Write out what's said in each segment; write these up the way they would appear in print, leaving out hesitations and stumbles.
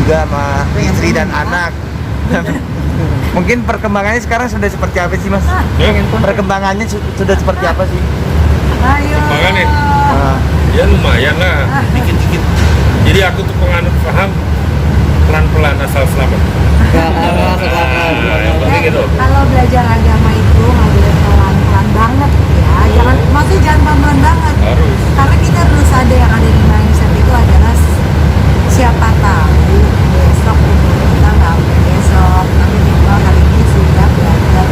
juga sama istri dan anak. Mungkin perkembangannya sekarang sudah seperti apa sih, Mas? Perkembangannya sudah seperti apa sih? Perkembangannya ya lumayan lah, dikit-dikit. Jadi aku tuh penganut paham pelan-pelan asal selamat. Yang penting gitu. Kalau belajar agama itu nggak boleh pelan-pelan banget ya. Maksudnya jangan pelan-pelan banget. Harus. Karena kita harus ada yang ada di mindset itu adalah siapa tahu besok umur kita nggak besok, tapi minimal hari ini sudah belajar.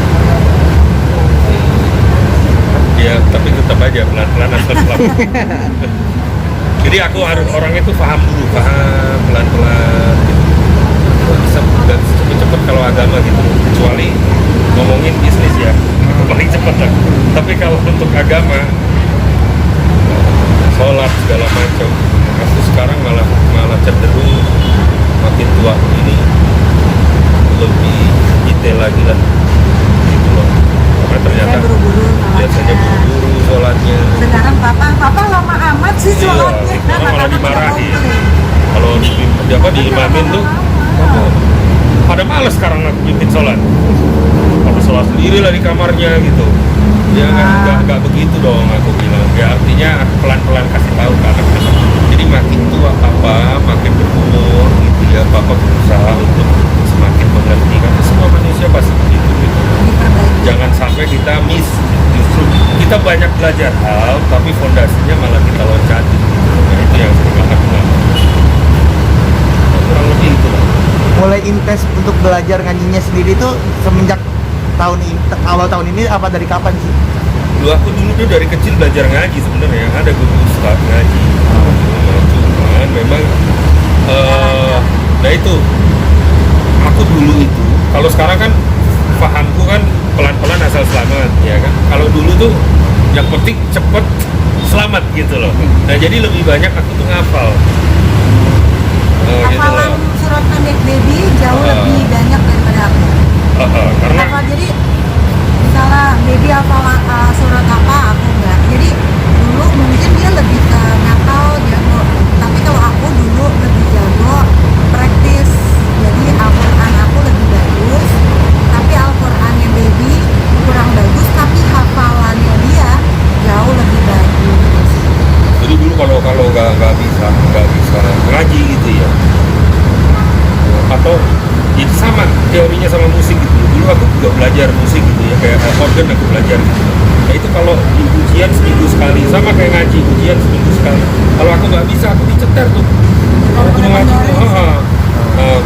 Ya, tapi tetap aja pelan-pelan asal selamat. Jadi aku harus orang itu paham dulu, paham pelan-pelan. Nggak bisa cepet-cepet kalau agama gitu, kecuali ngomongin bisnis ya, paling cepet lah. Tapi kalau untuk agama, sholat segala macam, aku sekarang malah cenderung makin tua ini lebih detail lagi lah, gitu loh. Karena ternyata biasanya buru-buru sholatnya. Sekarang papa lama amat sih sholatnya. Iya, malah dimarahin. Kalau diimamin tuh, pada males sekarang aku pimpin sholat. Pada sholat sendiri lah di kamarnya gitu. Ya nggak begitu dong, aku bilang. Ya artinya aku pelan-pelan kasih tahu ke anak-anak. Jadi makin tua papa, makin berumur gitu ya, papa berusaha untuk semakin mengerti. Kan semua manusia pasti begitu gitu. Jangan sampai kita miss. Justru kita banyak belajar hal, tapi fondasinya malah kita loncatin. Nah, itu yang sering aku lakukan. Kurang lebih itu lah. Mulai intens untuk belajar ngajinya sendiri itu semenjak awal tahun ini apa dari kapan sih? Aku dulu tuh dari kecil belajar ngaji sebenarnya, ada guru ustaz ngaji. Cuman memang nah itu aku dulu itu, kalau sekarang kan pahamku kan pelan-pelan asal selamat ya kan. Kalau dulu tuh yang penting cepet selamat gitu loh. Nah jadi lebih banyak aku tuh ngafal. Gitu Hafalan loh. surat pendek baby jauh lebih banyak daripada aku. Karena Jadi misalnya baby hafal surat apa, aku enggak. Jadi dulu mungkin dia lebih ke ngapal jago, tapi kalau aku dulu lebih jago praktis. Jadi Al-Quran aku lebih bagus, tapi Al-Qurannya baby kurang bagus, tapi hafalannya dia jauh lebih bagus. jadi dulu kalau nggak bisa ngaji gitu ya, atau itu sama teorinya sama musik gitu. Dulu aku juga belajar musik gitu ya, kayak organ aku belajar gitu. Nah itu kalau di ujian seminggu sekali, sama kayak ngaji, ujian seminggu sekali. Kalau aku nggak bisa, aku diceter tuh. Aku ngaji tuh,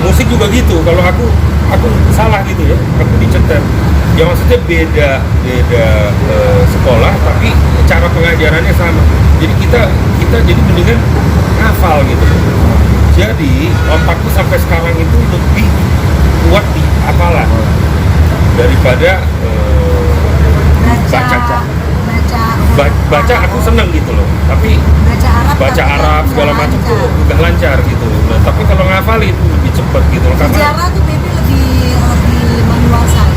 musik juga gitu. Kalau aku salah gitu ya, aku diceter. Ya maksudnya beda sekolah, tapi cara pengajarannya sama. Jadi kita jadi mendingan ngafal gitu. Jadi otakku sampai sekarang itu lebih kuat di hafalan daripada baca aku seneng gitu loh, tapi baca Arab segala macam tuh udah lancar gitu. Nah tapi kalau ngafalin lebih cepet gitu loh, karena sejarah tuh baby lebih menguasai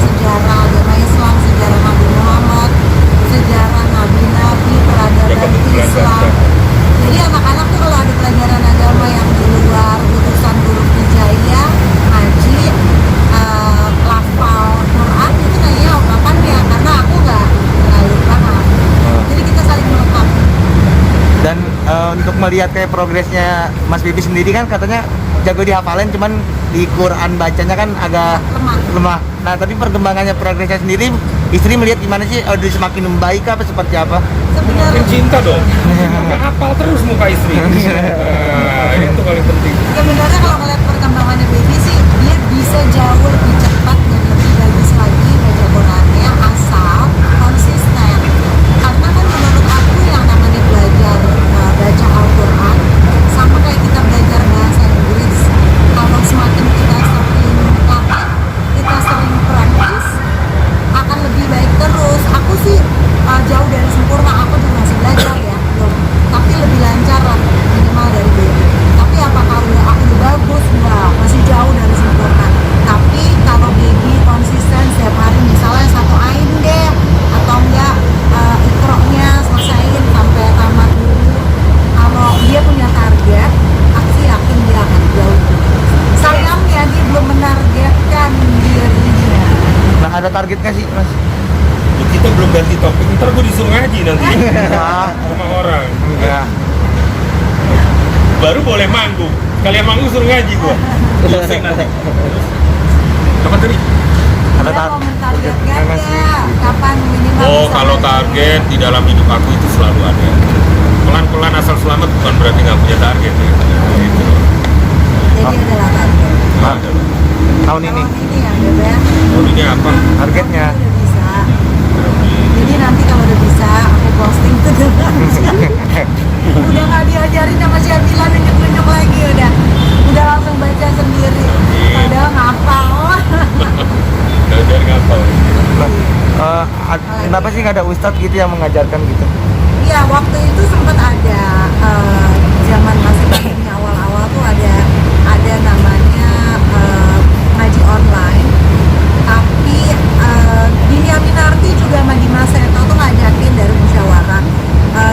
sejarah agama Islam, sejarah Nabi Muhammad, sejarah nabi-nabi, peradaban Islam. Jadi anak-anak tuh kalau ada pelajaran agama yang di luar urusan huruf hijaiyah, ngaji, lafal Quran itu nanya kapan ya, karena aku nggak paham. Jadi kita saling melengkapi. Dan untuk melihat kayak progresnya Mas Bibi sendiri kan katanya jago dihafalin, cuman di Quran bacanya kan agak lemah. Nah tapi perkembangannya progresnya sendiri, istri melihat gimana sih? Udah semakin membaik apa seperti apa? makin cinta dong. Nggak hafal terus muka istri. Itu paling penting. Sebenarnya kalau ngeliat perkembangannya baby sih, dia bisa jauh lebih cepat dan lebih bagus lagi baca Qurannya asal konsisten. Karena kan menurut aku yang namanya belajar baca Al-Quran sama kayak kita belajar bahasa Inggris. Kalau semakin kita sering latih, kita sering praktis, akan lebih baik terus. Aku sih jauh dari sempurna, aku juga masih belajar ya, belum, tapi lebih lancar lah minimal dari baby. Tapi apakah aku udah Ada target nggak sih mas? Kita belum ganti topik, ntar gue disuruh ngaji nanti Ah, sama orang. ya. Baru boleh manggung. Kalian manggung suruh ngaji gue. Pusing nanti. Apa tadi? Ada Dia mau mentargetkan Mas. ya, kapan minimal Oh, bisa kalau ngaji. target di dalam hidup aku itu selalu ada. Pelan-pelan asal selamat bukan berarti nggak punya target ya. Gitu. Jadi adalah target. Nah, ada. Tahun ini Tahun ini ya Beb. Oh, ini apa? targetnya. Udah bisa. Jadi nanti kalau udah bisa aku posting tuh dengan udah nggak diajarin sama Syabila nunjuk-nunjuk lagi udah langsung baca sendiri. Padahal ngapal. Belajar ngapal. Kenapa sih nggak ada ustadz gitu yang mengajarkan gitu? Iya, waktu itu sempat ada zaman masih pandemi awal-awal tuh ada namanya ngaji online. Tapi Dini Aminarti juga sama Dimas Seto tuh ngajakin dari musyawarah.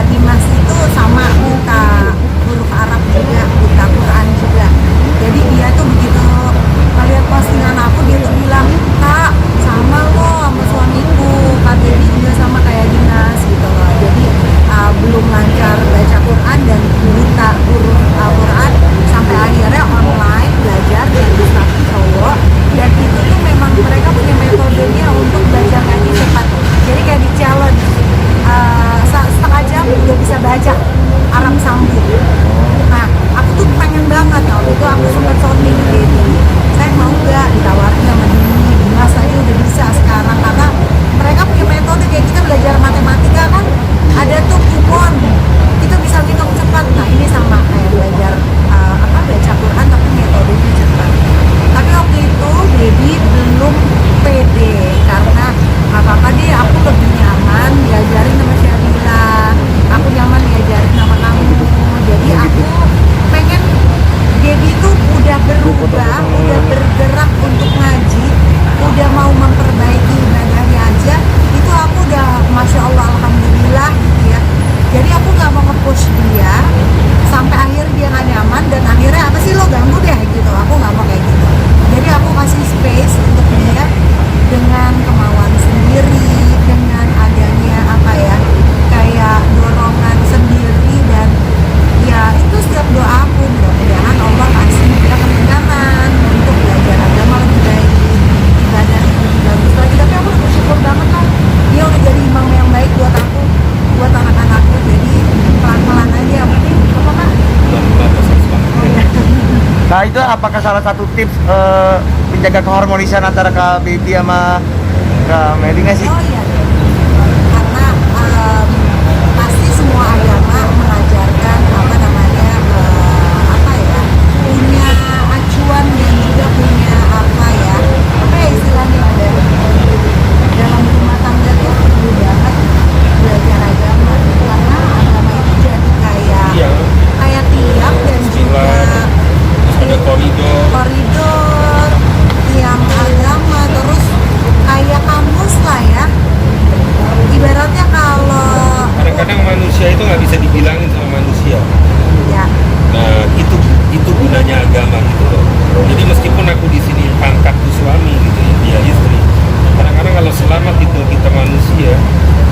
Dimas itu sama buta huruf Arab juga, buta Quran juga. Jadi dia tuh begitu melihat postingan aku dia tuh bilang, "Kak, sama lo sama suamiku, Kak Dewi juga sama kayak Dinas gitu loh." Jadi belum lancar baca Quran dan buta huruf Al-Quran sampai akhirnya online belajar dari satu cowok, dan itu tuh memang mereka punya metodenya untuk belajar ngaji cepat. Jadi kayak di challenge setengah jam udah bisa baca Arab sambung. Nah, aku tuh pengen banget waktu itu aku sempat sounding di Dedi. Saya mau nggak ditawarin sama Dini, Dimas aja udah bisa sekarang karena mereka punya metode kayak kita belajar matematika kan ada tuh kupon kita bisa ngitung cepat. Nah ini sama kayak belajar baca Quran tapi metodenya cepat. Tapi waktu itu Dedi belum pede karena apa deh aku lebih nyaman diajarin sama Syabila, aku nyaman diajarin sama kamu. Jadi aku pengen Dedi tuh udah berubah, udah bergerak untuk ngaji, udah mau memperbaiki ibadahnya aja. Itu aku udah masya Allah alhamdulillah gitu ya. Jadi aku nggak mau nge-push dia sampai akhir dia nggak nyaman dan akhirnya apa sih lo ganggu deh gitu. Aku nggak mau kayak gitu. Jadi aku kasih space untuk dia dengan kemauan sendiri, dengan adanya kayak dorongan sendiri, dan ya itu setiap doa aku mudah-mudahan Allah kasih dia kemudahan untuk belajar agama lebih baik, ibadah lebih bagus lagi. Tapi aku bersyukur banget lah dia udah jadi imam yang baik buat aku, buat anak-anakku. Jadi pelan-pelan aja mungkin apa Kak? Nah itu apakah salah satu tips menjaga keharmonisan antara Kak Baby sama Kak Meli nggak sih? Oh iya, karena pasti semua agama mengajarkan punya acuan dan juga punya istilahnya ada dalam rumah tangga tuh perlu banget belajar agama karena agama itu jadi kayak tiang dan juga ada koridor tiang agama, terus kayak kamus lah ya. Ibaratnya kalau kadang-kadang manusia itu nggak bisa dibilangin sama manusia. ya Nah itu gunanya agama gitu loh. Jadi meskipun aku di sini pangkatku suami gitu ya, dia istri. Kadang-kadang kalau selamat itu kita manusia,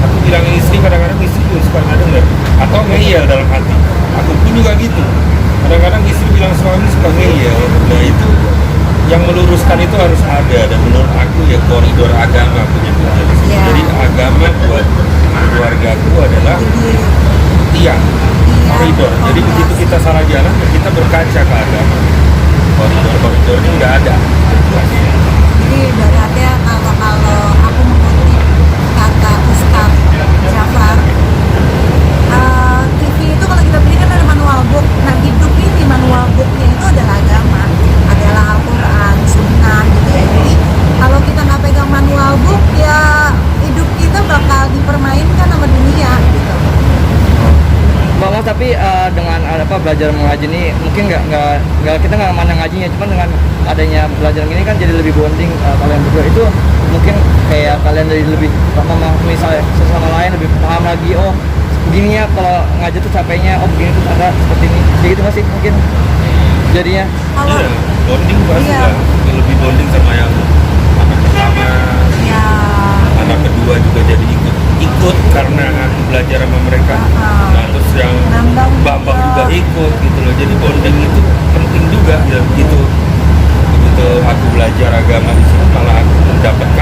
aku bilang istri, kadang-kadang istri juga suka nggak dengar atau ngeyel dalam hati. Aku pun juga gitu. Kadang-kadang istri bilang suami suka ngeyel. Nah itu yang meluruskan itu harus ada, dan menurut aku ya koridor agama punya Tuhan. Ya. Jadi agama buat keluargaku adalah tiang koridor. Jadi begitu kita salah jalan, kita berkaca ke agama. Koridor-koridornya nggak ada. jadi ibaratnya kalau aku mengutip kata Ustaz Jafar, TV itu kalau kita beli kan ada manual book. Nah hidup ini manual booknya itu adalah agama, adalah Al-Quran, Sunnah gitu ya. Jadi kalau kita nggak pegang manual book ya hidup kita bakal dipermainkan sama dunia gitu. Bang, tapi dengan belajar mengaji ini mungkin nggak kita nggak mana ngajinya, cuman dengan adanya belajar ini kan jadi lebih bonding kalian berdua itu mungkin kayak kalian jadi lebih memahami sesama lain, lebih paham lagi. Oh begini ya kalau ngaji tuh capeknya, oh begini tuh ada seperti ini, jadi gitu masih mungkin jadinya. Kalau Iya, bonding pasti Iya. lah. Lebih bonding sama yang anak pertama. ya Ya. Anak kedua juga jadi ikut karena aku belajar sama mereka. Nah terus yang Bambang juga ikut gitu loh. Jadi bonding itu penting juga ya gitu. Begitu aku belajar agama di sini malah aku mendapatkan